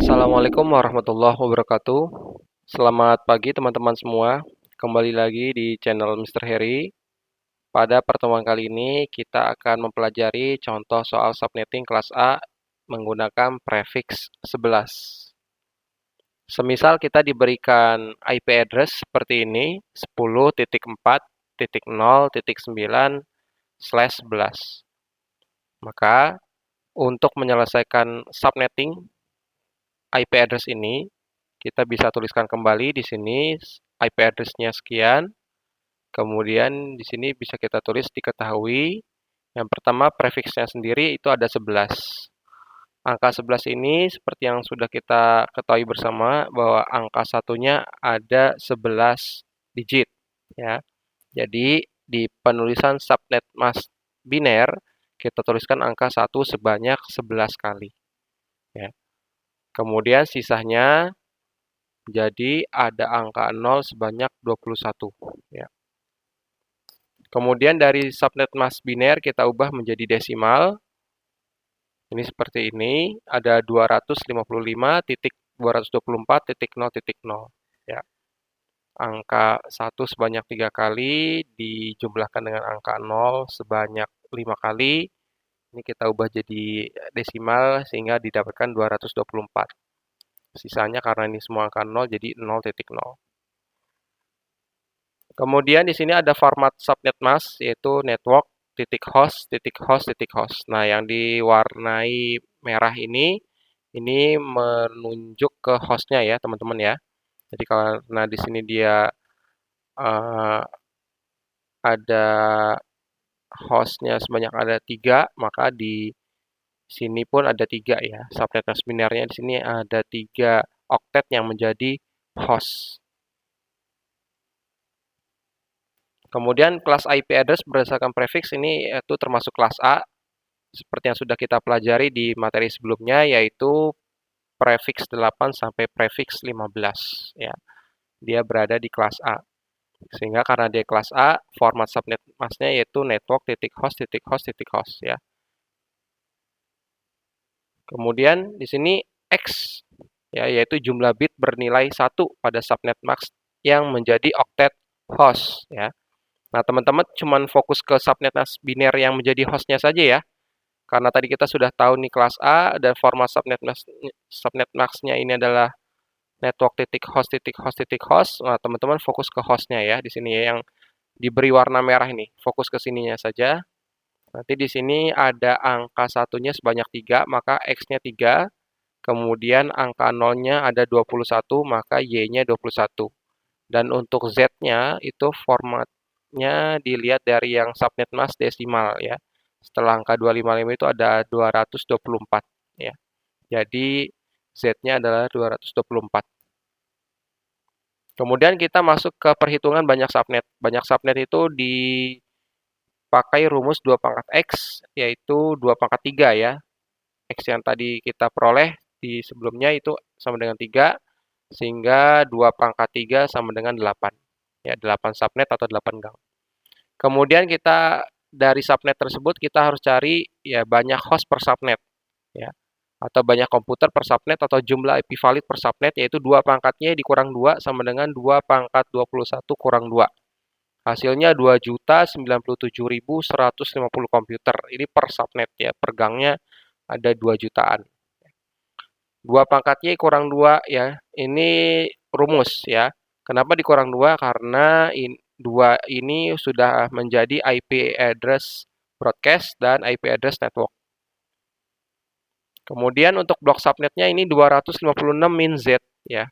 Assalamualaikum warahmatullahi wabarakatuh. Selamat pagi teman-teman semua. Kembali lagi di channel Mr. Heri. Pada pertemuan kali ini kita akan mempelajari contoh soal subnetting kelas A menggunakan prefix 11. Semisal kita diberikan IP address seperti ini, 10.4.0.9/11. Maka untuk menyelesaikan subnetting IP address ini, kita bisa tuliskan kembali di sini IP address-nya sekian. Kemudian di sini bisa kita tulis diketahui. Yang pertama prefixnya sendiri itu ada 11. Angka 11 ini seperti yang sudah kita ketahui bersama bahwa angka satunya ada 11 digit ya. Jadi di penulisan subnet mask biner kita tuliskan angka 1 sebanyak 11 kali ya. Kemudian sisanya jadi ada angka 0 sebanyak 21 ya. Kemudian dari subnet mask biner kita ubah menjadi desimal. Ini seperti ini, ada 255.224.0.0 ya. Angka 1 sebanyak 3 kali dijumlahkan dengan angka 0 sebanyak 5 kali. Ini kita ubah jadi desimal sehingga didapatkan 224. Sisanya karena ini semua angka 0 jadi 0.0. Kemudian di sini ada format subnet mask yaitu network.host.host.host. Nah, yang diwarnai merah ini menunjuk ke hostnya ya, teman-teman ya. Jadi karena di sini dia ada hostnya sebanyak ada 3, maka di sini pun ada 3 ya. Subnet mask binernya di sini ada 3 oktet yang menjadi host. Kemudian kelas IP address berdasarkan prefix ini yaitu termasuk kelas A, seperti yang sudah kita pelajari di materi sebelumnya, yaitu prefix 8 sampai prefix 15 ya. Dia berada di kelas A. Sehingga karena dia kelas A, format subnet masknya yaitu network.host.host.host ya. Kemudian di sini X ya, yaitu jumlah bit bernilai 1 pada subnet mask yang menjadi oktet host ya. Nah, teman-teman cuman fokus ke subnet mask biner yang menjadi hostnya saja ya. Karena tadi kita sudah tahu nih kelas A dan format subnet mask-nya ini adalah network.host.host.host. Nah, teman-teman fokus ke hostnya ya di sini ya, yang diberi warna merah ini. Fokus ke sininya saja. Nanti di sini ada angka satunya sebanyak 3, maka X-nya 3. Kemudian angka 0-nya ada 21, maka Y-nya 21. Dan untuk Z-nya itu formatnya dilihat dari yang subnet mask desimal ya. Setelah angka 255 itu ada 224 ya. Jadi Z-nya adalah 224. Kemudian kita masuk ke perhitungan banyak subnet. Banyak subnet itu dipakai rumus 2 pangkat X, yaitu 2 pangkat 3 ya. X yang tadi kita peroleh di sebelumnya itu sama dengan 3, sehingga 2 pangkat 3 sama dengan 8. Ya, 8 subnet atau 8 gang. Kemudian kita dari subnet tersebut kita harus cari ya banyak host per subnet ya, atau banyak komputer per subnet atau jumlah IP valid per subnet, yaitu 2 pangkatnya dikurang 2 sama dengan 2 pangkat 21 kurang 2. Hasilnya 2.097.150 komputer. Ini per subnet ya, per gangnya ada 2 jutaan. 2 pangkatnya kurang 2 ya, ini rumus ya. Kenapa dikurang 2? Karena 2 ini sudah menjadi IP address broadcast dan IP address network. Kemudian untuk blok subnetnya ini 256 min Z ya.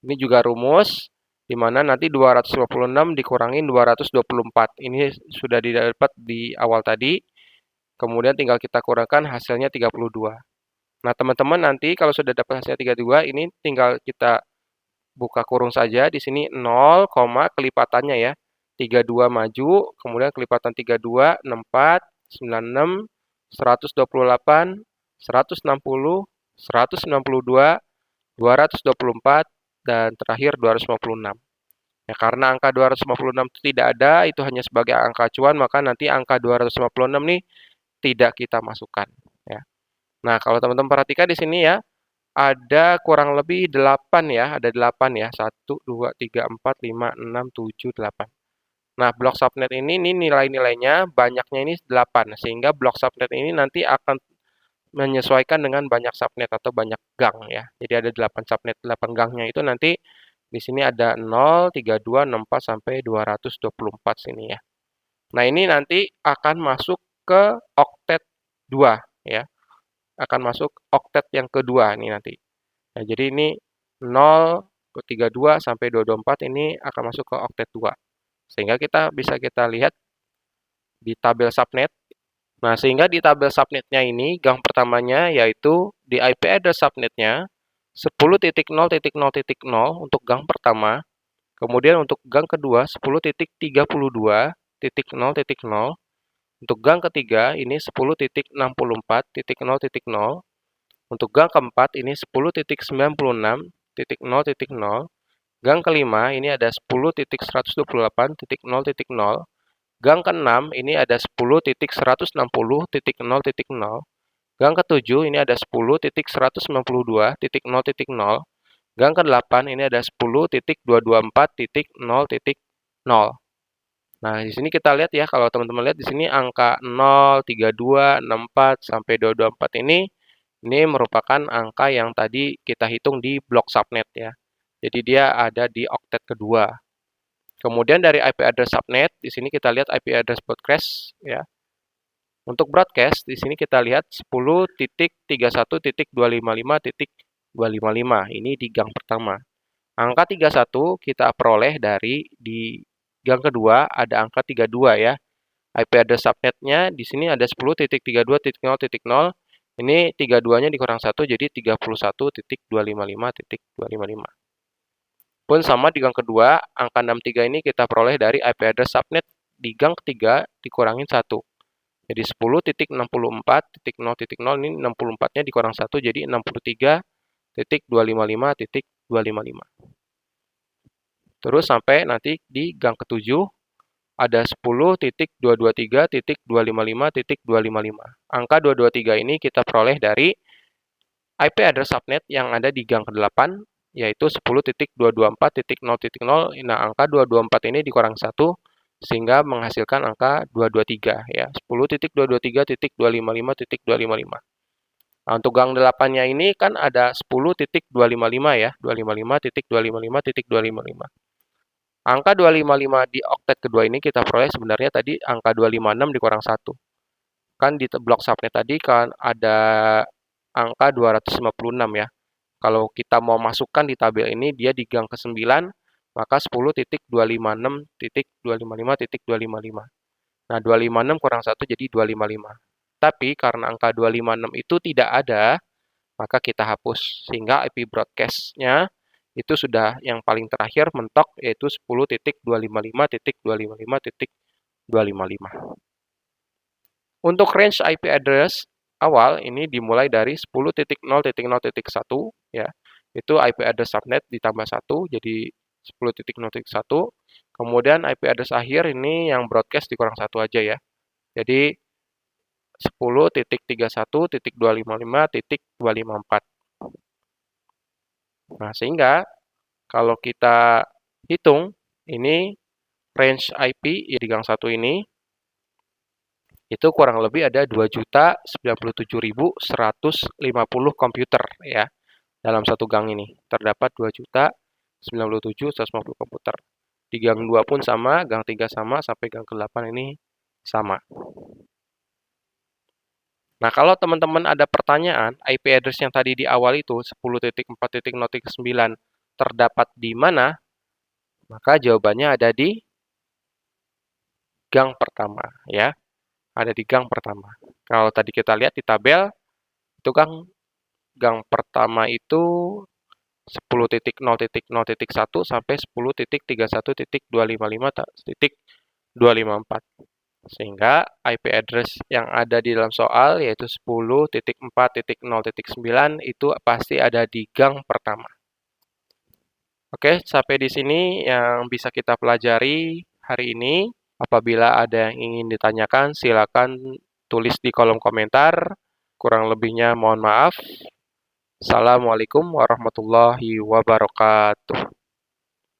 Ini juga rumus di mana nanti 256 dikurangin 224. Ini sudah didapat di awal tadi. Kemudian tinggal kita kurangkan hasilnya 32. Nah, teman-teman nanti kalau sudah dapat hasilnya 32, ini tinggal kita buka kurung saja. Di sini 0, kelipatannya ya. 32 maju, kemudian kelipatan 32, 64, 96, 128, 160, 192, 224, dan terakhir 256. Ya, karena angka 256 itu tidak ada, itu hanya sebagai angka acuan, maka nanti angka 256 nih tidak kita masukkan. Ya. Nah, kalau teman-teman perhatikan di sini ya, ada kurang lebih 8 ya, ada 8 ya. 1, 2, 3, 4, 5, 6, 7, 8. Nah, blok subnet ini nilai-nilainya banyaknya ini 8, sehingga blok subnet ini nanti akan menyesuaikan dengan banyak subnet atau banyak gang ya. Jadi ada 8 subnet, 8 gangnya itu nanti di sini ada 0, 32, 64 sampai 224 sini ya. Nah, ini nanti akan masuk ke oktet 2 ya. Akan masuk oktet yang kedua ini nanti. Nah, jadi ini 0, 32 sampai 224 ini akan masuk ke oktet 2. Sehingga kita lihat di tabel subnet. Nah, sehingga di tabel subnetnya ini, gang pertamanya yaitu di IP address subnetnya 10.0.0.0 untuk gang pertama. Kemudian untuk gang kedua 10.32.0.0. Untuk gang ketiga ini 10.64.0.0. Untuk gang keempat ini 10.96.0.0. Gang kelima ini ada 10.128.0.0. Gang ke-6 ini ada 10.160.0.0. Gang ke-7 ini ada 10.192.0.0. Gang ke-8 ini ada 10.224.0.0. Nah, di sini kita lihat ya, kalau teman-teman lihat di sini angka 0, 32, 64 sampai 224 ini merupakan angka yang tadi kita hitung di blok subnet ya. Jadi dia ada di oktet kedua. Kemudian dari IP address subnet, di sini kita lihat IP address broadcast ya. Untuk broadcast, di sini kita lihat 10.31.255.255. Ini di gang pertama. Angka 31 kita peroleh dari di gang kedua ada angka 32 ya. IP address subnetnya di sini ada 10.32.0.0. Ini 32-nya dikurang 1 jadi 31.255.255. Pun sama di gang kedua, angka 63 ini kita peroleh dari IP address subnet di gang ketiga dikurangin 1. Jadi 10.64.0.0 ini 64-nya dikurang 1 jadi 63.255.255. Terus sampai nanti di gang ketujuh ada 10.223.255.255. Angka 223 ini kita peroleh dari IP address subnet yang ada di gang ke-8 yaitu 10.224.0.0. Nah, angka 224 ini dikurang 1 sehingga menghasilkan angka 223 ya. 10.223.255.255. Nah, untuk gang 8-nya ini kan ada 10.255 ya, 255.255.255. Angka 255 di oktet kedua ini kita peroleh sebenarnya tadi angka 256 dikurang 1. Kan di blok subnet tadi kan ada angka 256 ya. Kalau kita mau masukkan di tabel ini, dia di gang ke-9, maka 10.256.255.255. Nah, 256 kurang 1 jadi 255. Tapi karena angka 256 itu tidak ada, maka kita hapus. Sehingga IP broadcast-nya itu sudah yang paling terakhir mentok, yaitu 10.255.255.255. Untuk range IP address awal ini dimulai dari 10.0.0.1 ya. Itu IP address subnet ditambah 1 jadi 10.0.1. Kemudian IP address akhir ini yang broadcast dikurang 1 aja ya. Jadi 10.31.255.254. Nah, sehingga kalau kita hitung ini range IP di gang 1 ini itu kurang lebih ada 2.097.150 komputer ya. Dalam satu gang ini terdapat 2.097.150 komputer. Di gang 2 pun sama, gang 3 sama, sampai gang ke-8 ini sama. Nah, kalau teman-teman ada pertanyaan, IP address yang tadi di awal itu 10.4.0.9 terdapat di mana? Maka jawabannya ada di gang pertama ya. Ada di gang pertama. Kalau tadi kita lihat di tabel, itu kan gang pertama itu 10.0.0.1 sampai 10.31.255.254. Sehingga IP address yang ada di dalam soal yaitu 10.4.0.9 itu pasti ada di gang pertama. Oke, sampai di sini yang bisa kita pelajari hari ini. Apabila ada yang ingin ditanyakan, silakan tulis di kolom komentar. Kurang lebihnya mohon maaf. Assalamualaikum warahmatullahi wabarakatuh.